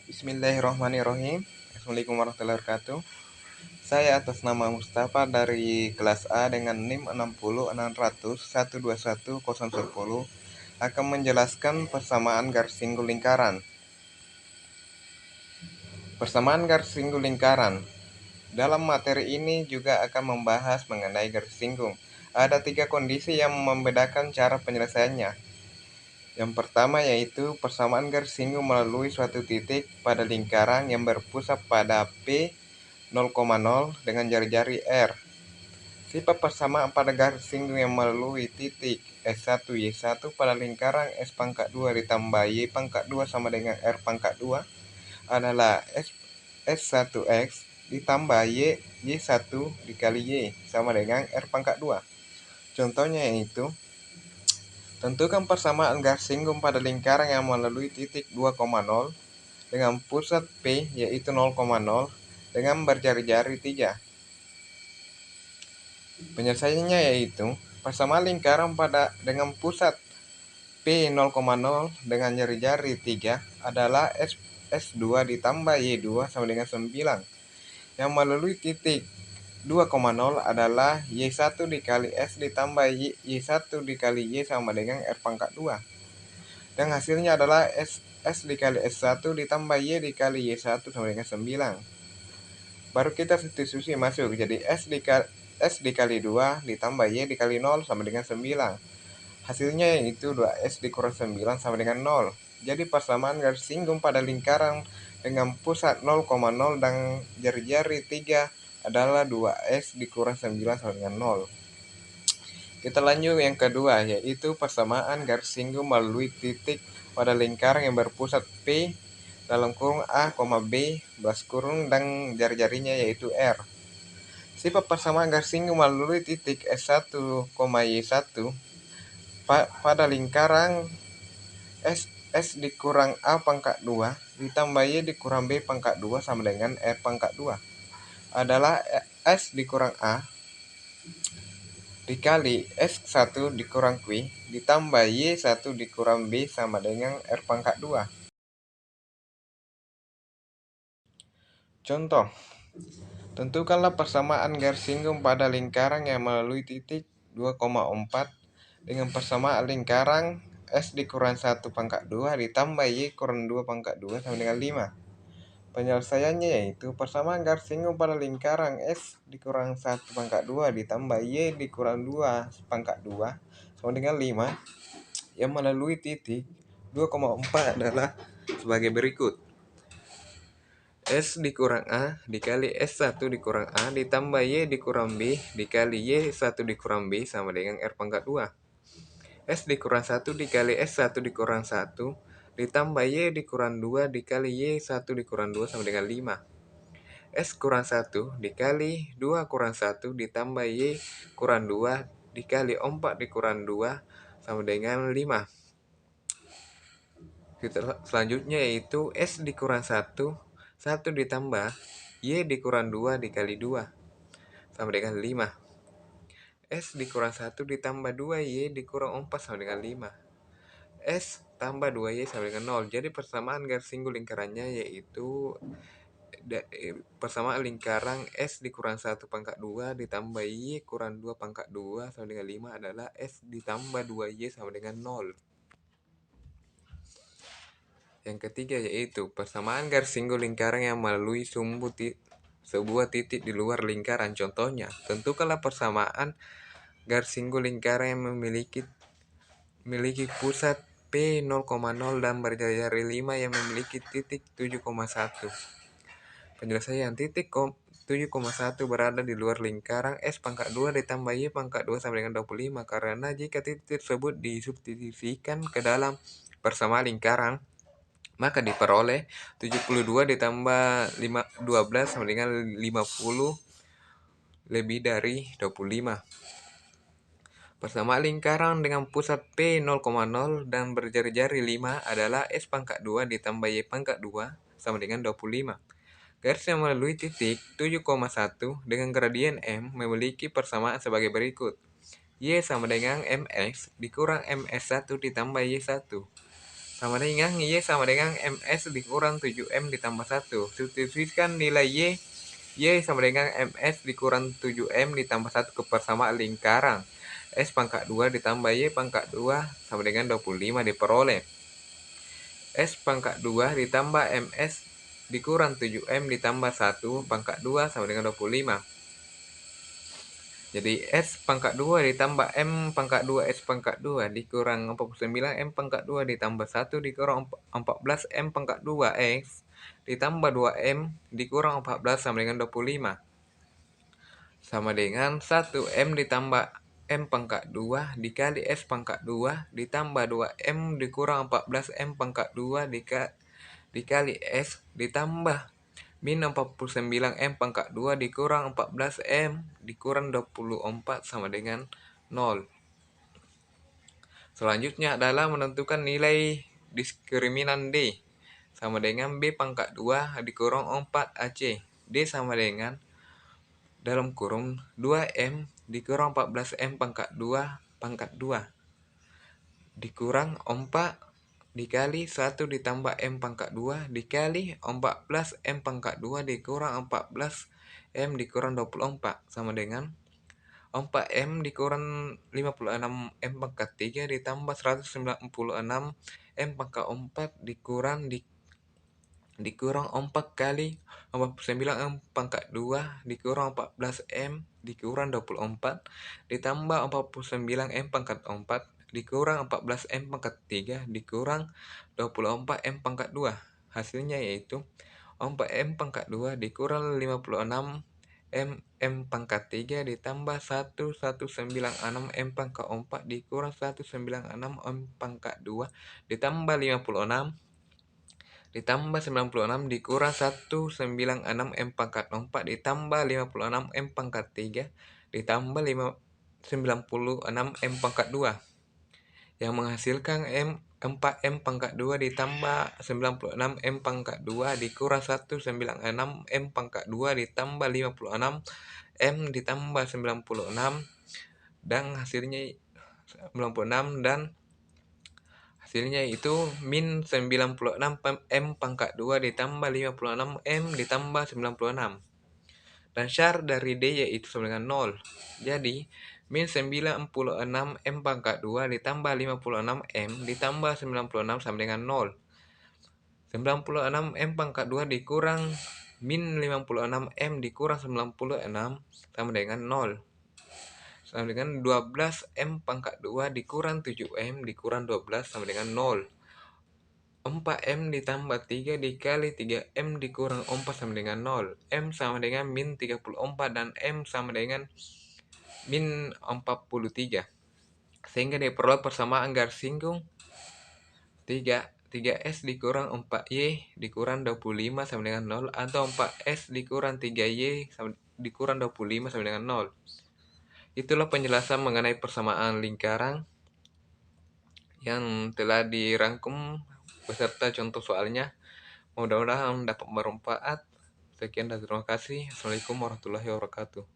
Bismillahirrahmanirrahim. Assalamualaikum warahmatullahi wabarakatuh. Saya atas nama Mustafa dari kelas A dengan NIM 6060121010 akan menjelaskan persamaan garis singgul lingkaran. Persamaan garis singgul lingkaran. Dalam materi ini juga akan membahas mengenai garis singgung. Ada 3 kondisi yang membedakan cara penyelesaiannya. Yang pertama yaitu persamaan garis singgung melalui suatu titik pada lingkaran yang berpusat pada P 0,0 dengan jari-jari R. Sifat persamaan pada garis singgung yang melalui titik S1 Y1 pada lingkaran S pangkat 2 ditambah Y pangkat 2 sama dengan R pangkat 2 adalah S1X ditambah Y1 dikali Y sama dengan R pangkat 2. Contohnya yaitu tentukan persamaan garis singgung pada lingkaran yang melalui titik 2,0 dengan pusat P yaitu 0,0 dengan berjari-jari 3. Penyelesaiannya yaitu persamaan lingkaran dengan pusat P 0,0 dengan jari-jari 3 adalah S2 ditambah Y2 sama dengan 9. Yang melalui titik 2,0 adalah Y1 dikali S ditambah Y1 dikali Y sama dengan R pangkat 2. Dan hasilnya adalah S dikali S1 ditambah Y dikali Y1 sama dengan 9. Baru kita substitusi masuk, jadi S dikali 2 ditambah Y dikali 0 sama dengan 9. Hasilnya yaitu 2S dikurang 9 sama dengan 0. Jadi persamaan garis singgung pada lingkaran dengan pusat 0,0 dan jari-jari 3 adalah 2S dikurang 9 sama dengan 0. Kita lanjut yang kedua, yaitu persamaan garis singgung melalui titik pada lingkaran yang berpusat P dalam kurung A, B, belas kurung dan jari-jarinya yaitu R. Sifat persamaan garis singgung melalui titik S1, Y1 pada lingkaran S dikurang A pangkat 2 ditambah Y dikurang B pangkat 2 sama dengan R pangkat 2 adalah S dikurang A dikali S1 dikurang Q ditambah Y1 dikurang B sama dengan R pangkat 2. Contoh, tentukanlah persamaan garis singgung pada lingkaran yang melalui titik 2,4 dengan persamaan lingkaran S dikurang 1 pangkat 2 ditambah Y kurang 2 pangkat 2 sama dengan 5. Penyelesaiannya yaitu persamaan garis singgung pada lingkaran S dikurang 1 pangkat 2 ditambah Y dikurang 2 pangkat 2 sama dengan 5 yang melalui titik 2,4 adalah sebagai berikut. S dikurang A dikali S1 dikurang A ditambah Y dikurang B dikali Y1 dikurang B sama dengan R pangkat 2. S dikurang 1 dikali S1 dikurang 1 ditambah Y dikurang 2 dikali Y1 dikurang 2 sama dengan 5. S kurang 1 dikali 2 kurang 1 ditambah Y kurang 2 dikali 4 dikurang 2 sama dengan 5. Selanjutnya yaitu S dikurang 1 ditambah Y dikurang 2 dikali 2 sama dengan 5. S dikurang 1 ditambah 2Y dikurang 4 sama dengan 5. S tambah 2Y sama dengan 0. Jadi persamaan garis singgung lingkarannya yaitu persamaan lingkaran S dikurang 1 pangkat 2 ditambah Y kurang 2 pangkat 2 sama dengan 5 adalah S ditambah 2Y sama dengan 0. Yang ketiga yaitu persamaan garis singgung lingkaran yang melalui sebuah titik di luar lingkaran. Contohnya, tentukanlah persamaan garis singgung lingkaran yang memiliki pusat P 0,0 dan berjari-jari 5 yang memiliki titik 7,1. Penyelesaian titik 7,1 berada di luar lingkaran S pangkat 2 ditambah Y pangkat 2 sama dengan 25 karena jika titik tersebut disubstitusikan ke dalam persamaan lingkaran maka diperoleh 72 ditambah 12 sama dengan 50 lebih dari 25. Persamaan lingkaran dengan pusat P 0,0 dan berjari-jari 5 adalah S pangkat 2 ditambah Y pangkat 2 sama dengan 25. Garis yang melalui titik 7,1 dengan gradien M memiliki persamaan sebagai berikut. Y sama dengan MX dikurang MS1 ditambah Y1. sama dengan Y sama dengan MS dikurang 7M ditambah 1. Substitusikan nilai Y sama dengan MS dikurang 7M ditambah 1 ke persamaan lingkaran. S pangkat 2 ditambah Y pangkat 2 sama dengan 25 diperoleh. S pangkat 2 ditambah MS dikurang 7M ditambah 1 pangkat 2 sama dengan 25. Jadi S pangkat 2 ditambah M pangkat 2 S pangkat 2 dikurang 49 M pangkat 2 ditambah 1 dikurang 14 M pangkat 2 X ditambah 2M dikurang 14 sama dengan 25. Sama dengan 1 M ditambah M pangkat 2 dikali S pangkat 2 ditambah 2M dikurang 14 M pangkat 2 dikali S ditambah min 49 M pangkat 2 dikurang 14 M dikurang 24 sama dengan 0. Selanjutnya adalah menentukan nilai diskriminan D sama dengan B pangkat 2 dikurang 4 AC. D sama dengan dalam kurung 2M dikurang 14M pangkat 2 dikurang 4 dikali 1 ditambah M pangkat 2 dikali 14 M pangkat 2 dikurang 14 M dikurang 24 sama dengan 4M dikurang 56 M pangkat 3 ditambah 196 M pangkat 4 dikurang 4 kali 49 M pangkat 2 dikurang 14 M dikurang 24 ditambah 49 M pangkat 4 dikurang 14 M pangkat 3 dikurang 24 M pangkat 2. Hasilnya yaitu 4M pangkat 2 dikurang 56 M pangkat 3 ditambah 1196 M pangkat 4 dikurang 196 M pangkat 2 ditambah 56 ditambah 96 dikurang 196 M pangkat 4 ditambah 56 M pangkat 3 ditambah 96 M pangkat 2 yang menghasilkan 4M pangkat 2 ditambah 96 M pangkat 2 dikurang 196 M pangkat 2 ditambah 56 M ditambah 96 dan hasilnya 96 dan hasilnya itu min 96 M pangkat 2 ditambah 56 M ditambah 96. Dan syarat dari D yaitu sama dengan 0. Jadi, min 96 M pangkat 2 ditambah 56 M ditambah 96 sama dengan 0. 96 M pangkat 2 dikurang min 56 M dikurang 96 sama dengan 0. Sama dengan 12 M pangkat 2 dikurang 7M dikurang 12 sama dengan 0. 4M ditambah 3 dikali 3M dikurang 4 sama dengan 0. M sama dengan min 34 dan M sama dengan min 43. Sehingga diperoleh persamaan garis singgung 3S dikurang 4Y dikurang 25 sama dengan 0 atau 4S dikurang 3Y dikurang 25 sama dengan 0. Itulah penjelasan mengenai persamaan lingkaran yang telah dirangkum beserta contoh soalnya. Mudah-mudahan dapat bermanfaat. Sekian dan terima kasih. Assalamualaikum warahmatullahi wabarakatuh.